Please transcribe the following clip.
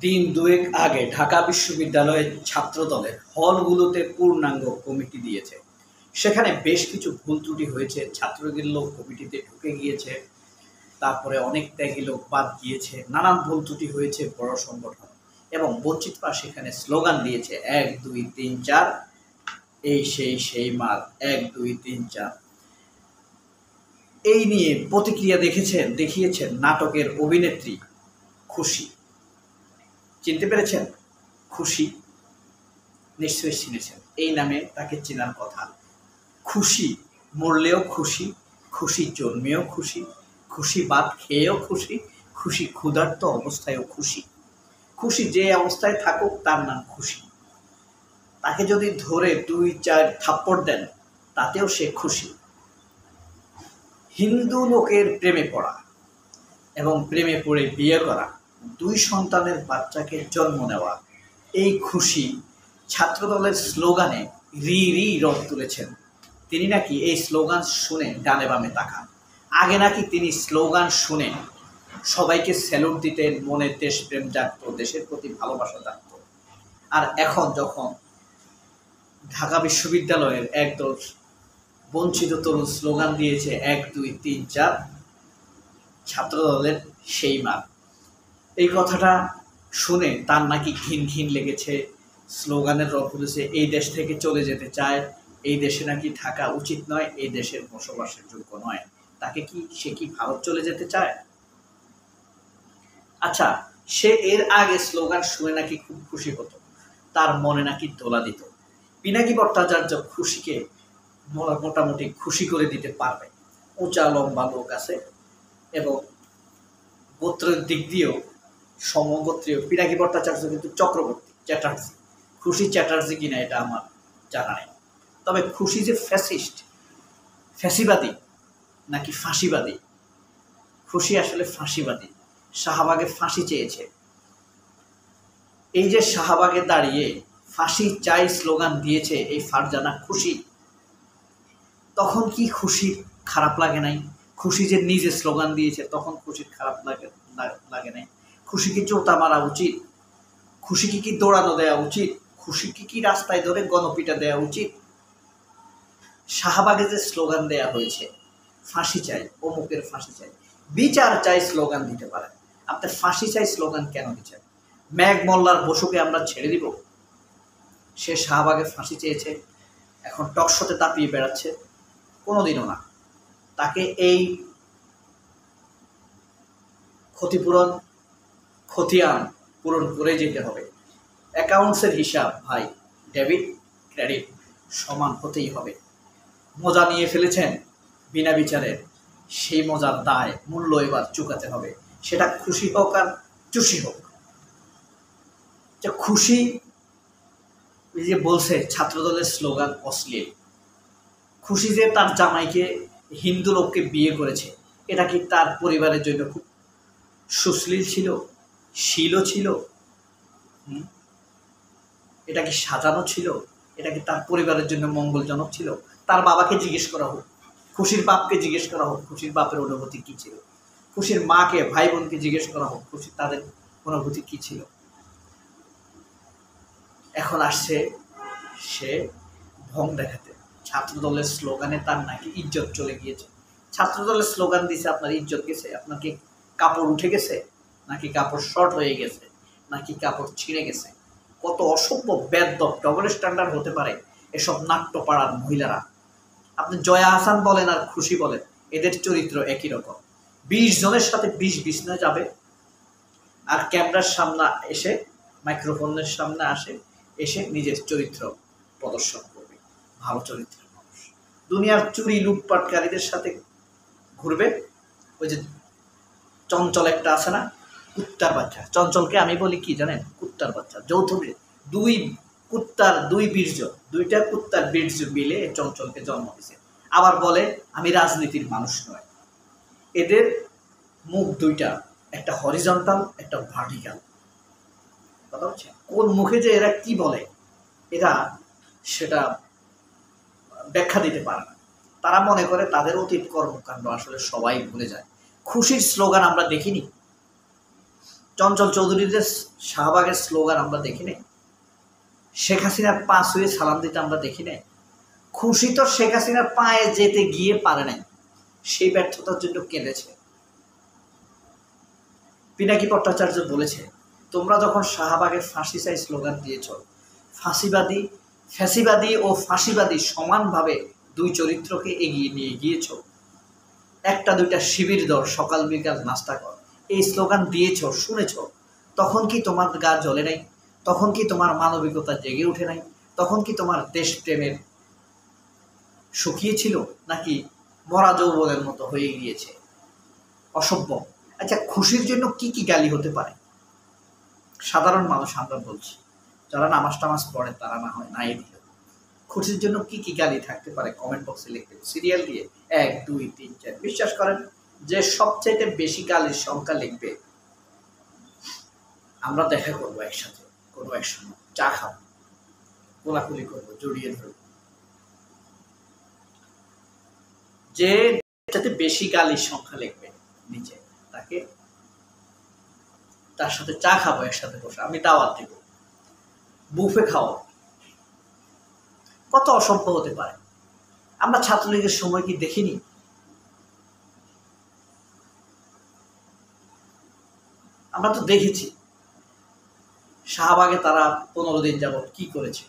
দিন দুয়েক আগে ঢাকা বিশ্ববিদ্যালয়ের ছাত্রদলের হলগুলোতে পূর্ণাঙ্গ কমিটি দিয়েছে। সেখানে বেশ কিছু ভুল ত্রুটি হয়েছে। ছাত্রদের লোক কমিটিতে ঢুকে গিয়েছে, তারপরে অনেক ত্যাগী লোক বাদ গিয়েছে, নানান ভুল ত্রুটি হয়েছে বড় সংগঠন। এবং বঞ্চিতরা সেখানে স্লোগান দিয়েছে ১ ২ ৩ ৪, এই সেই মাল ১ ২ ৩ ৪। এই নিয়ে প্রতিক্রিয়া দেখিয়েছেন নাটকের অভিনেত্রী খুশি। চিনতে পেরেছেন? খুশি নিশ্চয়ই চিনেছেন, এই নামে তাকে চেনার কথা। খুশি মরলেও খুশি, খুশি জন্মেও খুশি, খুশি ভাত খেয়েও খুশি, খুশি ক্ষুধার্ত অবস্থায়ও খুশি। খুশি যে অবস্থায় থাকুক তার নাম খুশি। তাকে যদি ধরে ২-৪ থাপ্পড় দেন তাতেও সে খুশি। হিন্দু লোকের প্রেমে পড়া এবং প্রেমে পড়ে বিয়ে করা, ২ সন্তানের বাচ্চাকে জন্ম নেওয়া, এই খুশি ছাত্রদলের স্লোগানে রব তুলেছেন। তিনি নাকি এই স্লোগান শুনে ডানে বামে তাকান। আগে নাকি তিনি স্লোগান শুনে সবাইকে স্যালুট দিতেন, মনে দেশপ্রেম জাগত, দেশের প্রতি ভালোবাসা জাগত। আর এখন যখন ঢাকা বিশ্ববিদ্যালয়ের একদল বঞ্চিত তরুণ স্লোগান দিয়েছে ১ ২ ৩ ৪, ছাত্রদলের সেই মার, এই কথাটা শুনে তার নাকি ঘিন লেগেছে, স্লোগানের রব তুলেছে, এই দেশ থেকে চলে যেতে চায়, এই দেশে নাকি থাকা উচিত নয়, এই দেশের বসবাসের যোগ্য নয়। সে কি ভারত চলে যেতে চায়? আচ্ছা, সে এর আগে স্লোগান শুনে নাকি খুব খুশি হতো, তার মনে নাকি দোলা দিত। পিনাকি ভট্টাচার্য খুশিকে মোটামুটি খুশি করে দিতে পারবে। উঁচা লম্বা লোক আছে এবং গোত্রের দিক দিয়েও সমগোত্রীয়। পিনাকি ভট্টাচার্য কিন্তু চক্রবর্তী চ্যাটার্জি, খুশি চ্যাটার্জি কিনা এটা আমার জানা নেই। তবে খুশি যে ফ্যাসিবাদী নাকি ফাঁসিবাদী? খুশি আসলে ফাঁসিবাদী। শাহবাগে ফাঁসি চেয়েছে। এই যে শাহবাগে দাঁড়িয়ে ফাঁসি চাই স্লোগান দিয়েছে এই ফারজানা খুশি, তখন কি খুশির খারাপ লাগে নাই? খুশি যে নিজে স্লোগান দিয়েছে তখন খুশির খারাপ লাগে নাই? খুশিকে জোতা মারা উচিত? খুশিকে কি দৌড়ানো দেওয়া উচিত? খুশিকে কি রাস্তায় ধরে গণপিটা দেওয়া উচিত? শাহবাগে যে স্লোগান দেয়া হয়েছে ফাঁসি চাই, অমুকের ফাঁসি চাই, বিচার চাই স্লোগান দিতে পারেন। আপনি ফাঁসি চাই স্লোগান কেন দিচ্ছেন? ম্যাগ মোল্লার বসুকে আমরা ছেড়ে দিব? সে শাহবাগে ফাঁসি চেয়েছে, এখন টকশোতে তাপিয়ে বেড়াচ্ছে? কোনোদিনও না। তাকে এই খতিয়ান পূরণ করে যেতে হবে। অ্যাকাউন্টসের হিসাব ভাই, ডেবিট ক্রেডিট সমান হতেই হবে। মজা নিয়ে ফেলেছেন বিনা বিচারে, সেই মজার দায় মূল্য এবার চুকাতে হবে। সেটা খুশি হোক আর চুষি হোক। খুশি যে বলছে ছাত্রদলের স্লোগান অশ্লীল, খুশি যে তার জামাইকে হিন্দু লোককে বিয়ে করেছে, এটা কি তার পরিবারের জন্য খুব সুশ্লীল ছিল, শীলও ছিল? এটা কি সাজানো ছিল? এটা কি তার পরিবারের জন্য মঙ্গলজনক ছিল? তার বাবাকে জিজ্ঞেস করা হোক, খুশির বাপকে জিজ্ঞেস করা হোক খুশির বাপের অনুভূতি কি ছিল, খুশির মাকে ভাই বোনকে জিজ্ঞেস করা হোক খুশির তাদের অনুভূতি কি ছিল। এখন আসছে সে ভং দেখাতে। ছাত্রদলের স্লোগানে তার নাকি ইজ্জত চলে গিয়েছে। ছাত্রদলের স্লোগান দিছে, আপনার ইজ্জত গেছে? আপনার কি কাপড় উঠে গেছে? নাকি কাপড় শর্ট হয়ে গেছে? নাকি কাপড় ছিঁড়ে গেছে? কত অসভ্য বেয়াদব, ডবল স্ট্যান্ডার্ড হতে পারে এসব নাট্যপাড়ার মহিলারা। আপনি জয়া আহসান বলেন আর খুশি বলেন, এদের চরিত্র একই রকম। ২০ জনের সাথে ২০ বিছনায় যাবে আর ক্যামেরার সামনে এসে, মাইক্রোফোনের সামনে এসে নিজের চরিত্র প্রদর্শন করবে। ভালো চরিত্রের মানুষ। দুনিয়ার চুরি লুটপাটকারীদের সাথে ঘুরবে। ওই যে চঞ্চল একটা আছে না, কুত্তার বাচ্চা, চঞ্চলকে আমি বলি কি জানেন? কুত্তার বাচ্চা। যৌথ দুইটা কুত্তার বীর্য মিলে চঞ্চলকে জন্ম দিয়েছে। আবার বলে আমি রাজনীতির মানুষ নয়। এদের মুখ দুইটা, একটা হরিজন্টাল, একটা ভার্টিক্যাল। কথা হচ্ছে কোন মুখে যে এরা কি বলে এরা সেটা ব্যাখ্যা দিতে পারে না। তারা মনে করে তাদের অতীত কর্মকাণ্ড আসলে সবাই ভুলে যায়। খুশির স্লোগান আমরা দেখিনি। চঞ্চল চৌধুরীদের শাহবাগের স্লোগান আমরা দেখি নাই? শেখ হাসিনার পা ছুঁয়ে সালাম দিতে আমরা দেখি নাই? খুশি তো শেখ হাসিনার পায়ে যেতে গিয়ে পারে নাই, সেই ব্যর্থতার জন্য কেঁদেছে। পিনাকি ভট্টাচার্য বলেছে, তোমরা যখন শাহবাগের ফাঁসি চাই স্লোগান দিয়েছ, ফ্যাসিবাদী ও ফাঁসিবাদী সমানভাবে দুই চরিত্রকে এগিয়ে নিয়ে গিয়েছ। একটা দুইটা শিবির দল সকাল বিকাল নাস্তা কর, এই স্লোগান দিয়েছ, শুনেছ, তখন কি তোমার গা জ্বলে নাই? তখন কি তোমার মানবিকতা জেগে উঠে নাই? তখন কি তোমার দেশপ্রেমের শুকিয়েছিল, নাকি মরা যৌবনের মতো হয়ে গিয়েছে? অসভ্য। আচ্ছা, খুশির জন্য কি কি গালি হতে পারে? সাধারণ মানুষ আমরা বলছি, যারা নামাজ টামাজ পড়ে তারা না হয় নাই দিল। খুশির জন্য কি কি গালি থাকতে পারে কমেন্ট বক্সে লিখতে, সিরিয়াল দিয়ে 1 2 3 4। বিশ্বাস করেন, যে সবচেয়ে বেশি গালির সংখ্যা লিখবে আমরা দেখা করবো একসাথে, কোনো এক সময় চা খাবো, কোলাকুলি করবো, জড়িয়ে ধরবো। যে যাতে বেশি গালির সংখ্যা লিখবে নিচে, তার সাথে চা খাবো একসাথে বসে, আমি দাওয়াত দিব, বুফে খাওয়া। কত অসভ্য হতে পারে! আমরা ছাত্রলীগের সময় কি দেখিনি? আমরা তো দেখেছি শাহবাগে তারা 15 দিন যাবৎ কি করেছে।